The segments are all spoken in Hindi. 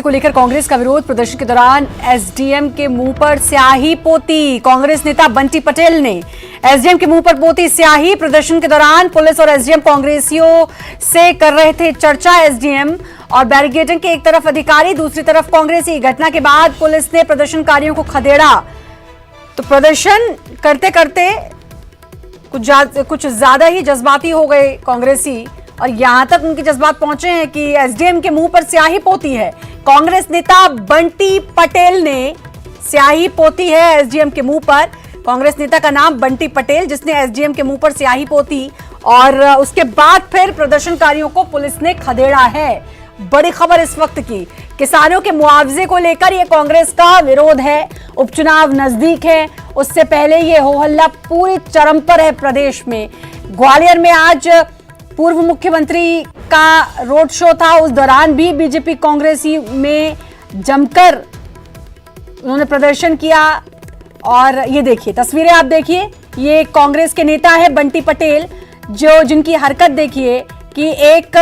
को लेकर कांग्रेस का विरोध प्रदर्शन के दौरान एसडीएम के मुंह पर स्याही पोती। कांग्रेस नेता बंटी पटेल ने एसडीएम के मुंह पर पोती स्याही। प्रदर्शन के दौरान पुलिस और एसडीएम कांग्रेसियों से कर रहे थे चर्चा। एसडीएम और बैरिकेडिंग के एक तरफ अधिकारी, दूसरी तरफ कांग्रेसी। घटना के बाद पुलिस ने प्रदर्शनकारियों को खदेड़ा तो प्रदर्शन करते करते कुछ ज्यादा ही जज्बाती हो गए कांग्रेसी और यहां तक उनके जज्बात पहुंचे हैं कि एसडीएम के मुंह पर स्याही पोती है। कांग्रेस नेता बंटी पटेल ने स्याही पोती है एसडीएम के मुंह पर। कांग्रेस नेता का नाम बंटी पटेल, जिसने एसडीएम के मुंह पर स्याही पोती और उसके बाद फिर प्रदर्शनकारियों को पुलिस ने खदेड़ा है। बड़ी खबर इस वक्त की, किसानों के मुआवजे को लेकर यह कांग्रेस का विरोध है। उपचुनाव नजदीक है, उससे पहले ये हो हल्ला पूरी चरम पर है प्रदेश में। ग्वालियर में आज पूर्व मुख्यमंत्री का रोड शो था, उस दौरान भी बीजेपी कांग्रेसी में जमकर उन्होंने प्रदर्शन किया। और ये देखिए तस्वीरें, आप देखिए, ये कांग्रेस के नेता है बंटी पटेल, जिनकी हरकत देखिए कि एक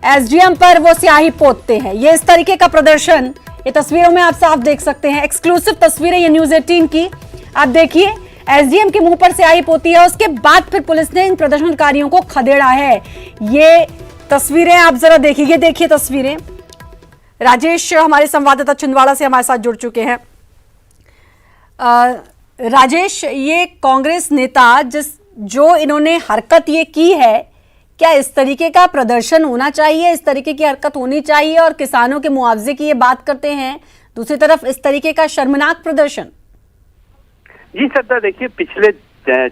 एसडीएम पर वो स्याही पोतते हैं। ये इस तरीके का प्रदर्शन ये तस्वीरों में आप साफ देख सकते हैं। एक्सक्लूसिव तस्वीरें ये न्यूज़ 18 की, आप देखिए एसडीएम के मुंह पर स्याही पोती है। उसके बाद फिर पुलिस ने इन प्रदर्शनकारियों को खदेड़ा है। ये तस्वीरें आप जरा देखिए, ये देखिए तस्वीरें। राजेश हमारे संवाददाता छिंदवाड़ा से हमारे साथ जुड़ चुके हैं। राजेश, ये कांग्रेस नेता जो इन्होंने हरकत ये की है, क्या इस तरीके का प्रदर्शन होना चाहिए, इस तरीके की हरकत होनी चाहिए? और किसानों के मुआवजे की ये बात करते हैं, दूसरी तरफ इस तरीके का शर्मनाक प्रदर्शन। जी श्रद्धा, देखिए पिछले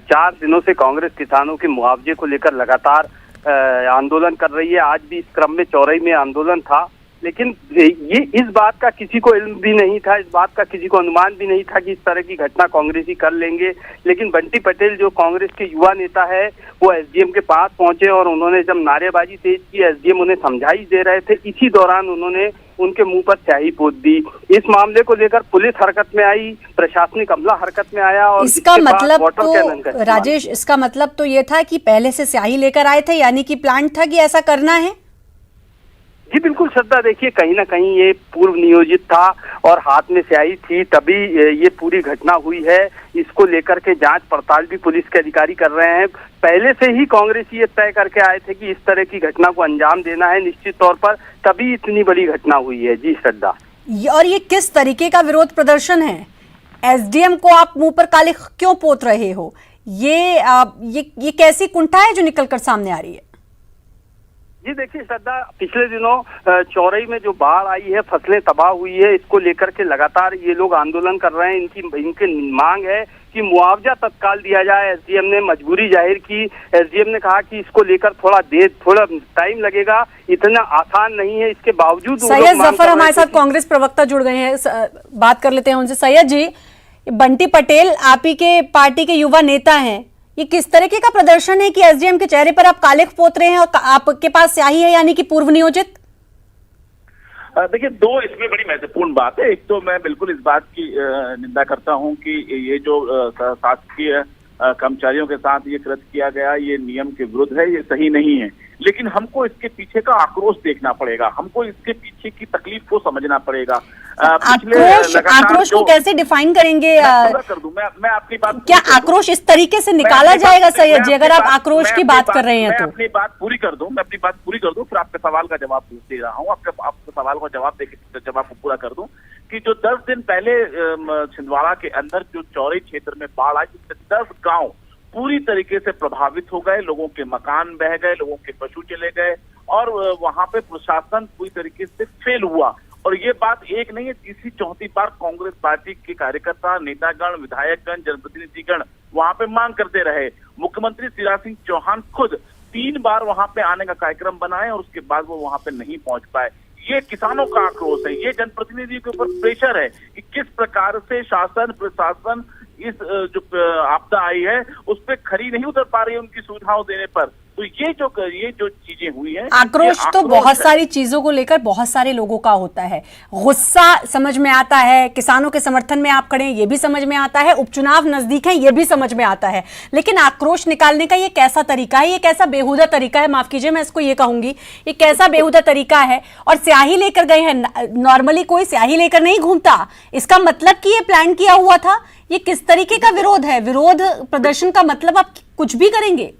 4 दिनों से कांग्रेस किसानों के मुआवजे को लेकर लगातार आंदोलन कर रही है। आज भी इस क्रम में चौरई में आंदोलन था, लेकिन ये इस बात का किसी को इल्म भी नहीं था, इस बात का किसी को अनुमान भी नहीं था कि इस तरह की घटना कांग्रेसी कर लेंगे। लेकिन बंटी पटेल जो कांग्रेस के युवा नेता है, वो एसडीएम के पास पहुंचे और उन्होंने जब नारेबाजी तेज की, एसडीएम उन्हें समझाइश दे रहे थे, इसी दौरान उन्होंने उनके मुंह पर स्याही पोत दी। इस मामले को लेकर पुलिस हरकत में आई, प्रशासनिक अमला हरकत में आया और इसका मतलब तो राजेश, इसका मतलब तो ये था कि पहले से स्याही लेकर आए थे, यानी कि प्लान था कि ऐसा करना है। जी बिल्कुल श्रद्धा, देखिए कहीं ना कहीं ये पूर्व नियोजित था और हाथ में स्याही थी, तभी ये पूरी घटना हुई है। इसको लेकर के जांच पड़ताल भी पुलिस के अधिकारी कर रहे हैं। पहले से ही कांग्रेसी ये तय करके आए थे कि इस तरह की घटना को अंजाम देना है निश्चित तौर पर, तभी इतनी बड़ी घटना हुई है। जी श्रद्धा, और ये किस तरीके का विरोध प्रदर्शन है? एसडीएम को आप मुंह पर काले क्यों पोत रहे हो? ये कैसी कुंठा है जो निकलकर सामने आ रही है? जी देखिए श्रद्धा, पिछले दिनों चौरई में जो बाढ़ आई है, फसलें तबाह हुई है, इसको लेकर के लगातार ये लोग आंदोलन कर रहे हैं। इनकी मांग है कि मुआवजा तत्काल दिया जाए। एसडीएम ने मजबूरी जाहिर की। एसडीएम ने कहा कि इसको लेकर थोड़ा टाइम लगेगा, इतना आसान नहीं है। इसके बावजूद सैयद जफर हमारे साथ कांग्रेस प्रवक्ता जुड़ गए हैं, बात कर लेते हैं उनसे। सैयद जी, बंटी पटेल आप ही के पार्टी के युवा नेता हैं, ये किस तरीके का प्रदर्शन है कि एसडीएम के चेहरे पर आप काले पोत रहे हैं और आपके पास स्याही है, यानी कि पूर्व नियोजित? देखिए, 2 इसमें बड़ी महत्वपूर्ण बात है। एक तो मैं बिल्कुल इस बात की निंदा करता हूं कि ये जो शासकीय कर्मचारियों के साथ ये कृत्य किया गया, ये नियम के विरुद्ध है, ये सही नहीं है। लेकिन हमको इसके पीछे का आक्रोश देखना पड़ेगा, हमको इसके पीछे की तकलीफ को समझना पड़ेगा। आक्रोश को कैसे डिफाइन करेंगे? कर दूं मैं अपनी बात, क्या आक्रोश इस तरीके से निकाला जाएगा सैयद जी, अगर आप आक्रोश की बात कर रहे हैं तो? अपनी बात पूरी कर दूं, मैं अपनी बात पूरी कर दूं, फिर आपके सवाल का जवाब दे रहा हूँ। आपके सवाल का जवाब को पूरा कर दूं कि जो 10 दिन पहले छिंदवाड़ा के अंदर जो चौरई क्षेत्र में बाढ़ आई, जिससे 10 गांव पूरी तरीके से प्रभावित हो गए, लोगों के मकान बह गए, लोगों के पशु चले गए और वहां पे प्रशासन पूरी तरीके से फेल हुआ। और ये बात एक नहीं है, तीसरी चौथी बार कांग्रेस पार्टी के कार्यकर्ता, नेतागण, विधायकगण, जनप्रतिनिधिगण वहां पे मांग करते रहे। मुख्यमंत्री शिवराज सिंह चौहान खुद 3 बार वहां पे आने का कार्यक्रम बनाए और उसके बाद वो वहां पे नहीं पहुंच पाए। ये किसानों का आक्रोश है, ये जनप्रतिनिधि के ऊपर प्रेशर है कि किस प्रकार से शासन प्रशासन इस जो आपदा आई है उस पर खरी नहीं उतर पा रही है उनकी सुविधाओं देने पर। तो ये जो चीजें हुई हैं, आक्रोश ये तो बहुत सारी चीजों को लेकर बहुत सारे लोगों का होता है। गुस्सा समझ में आता है, किसानों के समर्थन में आप खड़े हैं ये भी समझ में आता है, उपचुनाव नजदीक है ये भी समझ में आता है, लेकिन आक्रोश निकालने का ये कैसा तरीका है, ये कैसा बेहुदा तरीका है, माफ कीजिए मैं इसको ये कहूंगी, ये कैसा बेहुदा तरीका है। और स्याही लेकर गए हैं, नॉर्मली कोई स्याही लेकर नहीं घूमता, इसका मतलब कि ये प्लान किया हुआ था। ये किस तरीके का विरोध है? विरोध प्रदर्शन का मतलब आप कुछ भी करेंगे?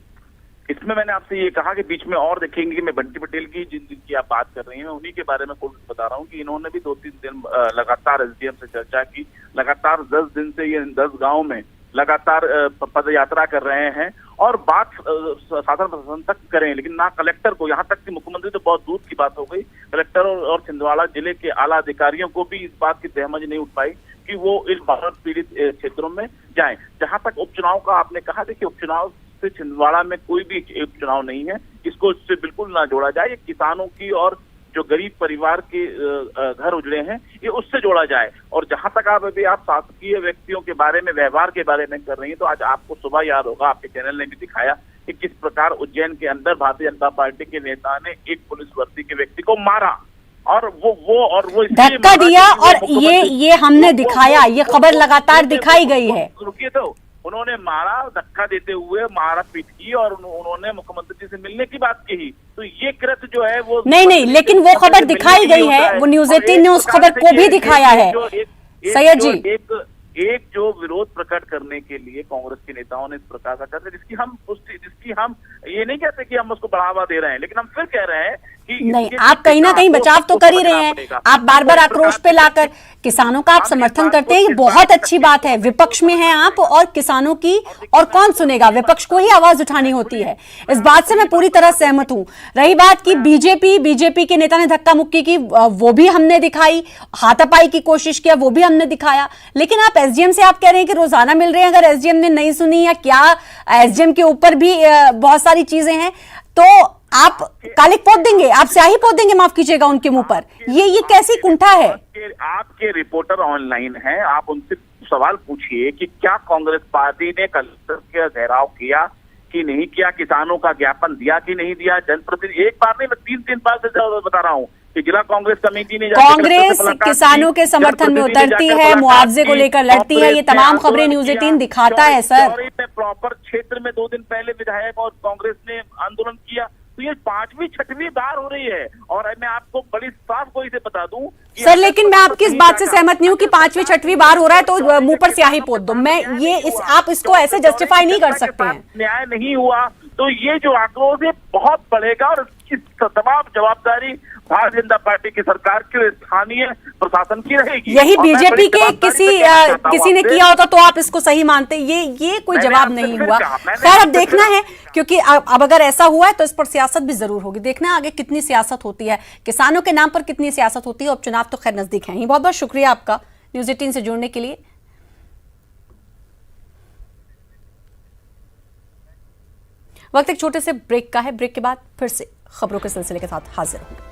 इसमें मैंने आपसे ये कहा कि बीच में और देखेंगे कि मैं बंटी पटेल की जिनकी आप बात कर रही हैं, मैं उन्हीं के बारे में कुछ बता रहा हूँ कि इन्होंने भी 2-3 दिन लगातार एसडीएम से चर्चा की, लगातार 10 दिन से ये 10 गांव में लगातार पद यात्रा कर रहे हैं और बात शासन प्रशासन तक करें, लेकिन ना कलेक्टर को, यहाँ तक कि मुख्यमंत्री तो बहुत दूर की बात हो गई, कलेक्टर और छिंदवाड़ा जिले के आला अधिकारियों को भी इस बात की सहमति नहीं उठ पाई कि वो इन बाढ़ पीड़ित क्षेत्रों में जाएं। जहां तक उपचुनाव का आपने कहा, देखिए उपचुनाव से छिंदवाड़ा में कोई भी उपचुनाव नहीं है, इसको इससे बिल्कुल ना जोड़ा जाए। ये किसानों की और जो गरीब परिवार के घर उजड़े हैं ये उससे जोड़ा जाए। और जहां तक आप शासकीय व्यक्तियों के बारे में, व्यवहार के बारे में कर रही हैं, तो आज आपको सुबह याद होगा, आपके चैनल ने भी दिखाया कि किस प्रकार उज्जैन के अंदर भारतीय जनता पार्टी के नेता ने एक पुलिस वर्दी के व्यक्ति को मारा और वो धक्का दिया, और ये हमने दिखाया, ये खबर लगातार दिखाई गई है। रुकिए, तो उन्होंने मारा, धक्का देते हुए मारा पीट की और उन्होंने मुख्यमंत्री जी से मिलने की बात कही। तो ये कृत्य जो है वो नहीं, लेकिन वो खबर दिखाई गई है, वो न्यूज 18 ने उस खबर को भी दिखाया है। सैयद जी, एक जो विरोध प्रकट करने के लिए कांग्रेस के नेताओं ने इस प्रकार का कर, जिसकी हम ये नहीं कहते कि हम उसको बढ़ावा दे रहे हैं, लेकिन हम फिर कह रहे हैं कि नहीं, आप कहीं ना कहीं बचाव तो कर ही रहे हैं। आप बार बार आक्रोश पे लाकर किसानों का आप समर्थन करते हैं, ये बहुत अच्छी बात है। विपक्ष में हैं आप और किसानों की और कौन सुनेगा, विपक्ष को ही आवाज उठानी होती है, इस बात से मैं पूरी तरह सहमत हूं। रही बात की बीजेपी के नेता ने धक्का मुक्की की, वो भी हमने दिखाई, हाथापाई की कोशिश किया, वो भी हमने दिखाया। लेकिन आप एसडीएम से आप कह रहे हैं कि रोजाना मिल रहे हैं, अगर एसडीएम ने नहीं सुनी या क्या, एसडीएम के ऊपर भी बहुत सारी चीजें हैं, तो आप कालिक पोत देंगे, आप स्याही पोत देंगे, माफ कीजिएगा, उनके मुंह पर। ये कैसी कुंठा है? आपके रिपोर्टर ऑनलाइन हैं, आप उनसे सवाल पूछिए कि क्या कांग्रेस पार्टी ने कलेक्टर का घेराव किया कि नहीं किया, किसानों का ज्ञापन दिया कि नहीं दिया। जनप्रतिनिधि एक बार नहीं, मैं 3 बार से बता रहा हूँ कि जिला कांग्रेस कमेटी ने कांग्रेस किसानों के समर्थन में उतरती है, मुआवजे को लेकर लड़ती है, ये तमाम खबरें न्यूज 18 दिखाता है सर। प्रॉपर क्षेत्र में 2 दिन पहले विधायक और कांग्रेस ने आंदोलन किया, तो ये 5वीं 6वीं बार हो रही है। और मैं आपको बड़ी साफ गोई से बता दूं सर, लेकिन मैं आपकी इस बात से सहमत नहीं हूं कि 5वीं 6वीं बार हो रहा है तो मुंह पर स्याही पोत दो। मैं आप इसको ऐसे जस्टिफाई नहीं कर सकते हैं। न्याय नहीं हुआ तो ये जो आक्रोश है बहुत बढ़ेगा और इसकी तमाम जवाबदारी भारतीय जनता पार्टी की सरकार के स्थानीय प्रशासन की रहेगी। यही बीजेपी के किसी ने किया होता तो आप इसको सही मानते? ये कोई जवाब नहीं हुआ। खैर, अब देखना है, क्योंकि अब अगर ऐसा हुआ है तो इस पर सियासत भी जरूर होगी। देखना है आगे कितनी सियासत होती है, किसानों के नाम पर कितनी सियासत होती है। उपचुनाव तो खैर नजदीक है ही। बहुत बहुत शुक्रिया आपका न्यूज 18 से जुड़ने के लिए। वक्त एक छोटे से ब्रेक का है, ब्रेक के बाद फिर से खबरों के सिलसिले के साथ हाजिर होंगे।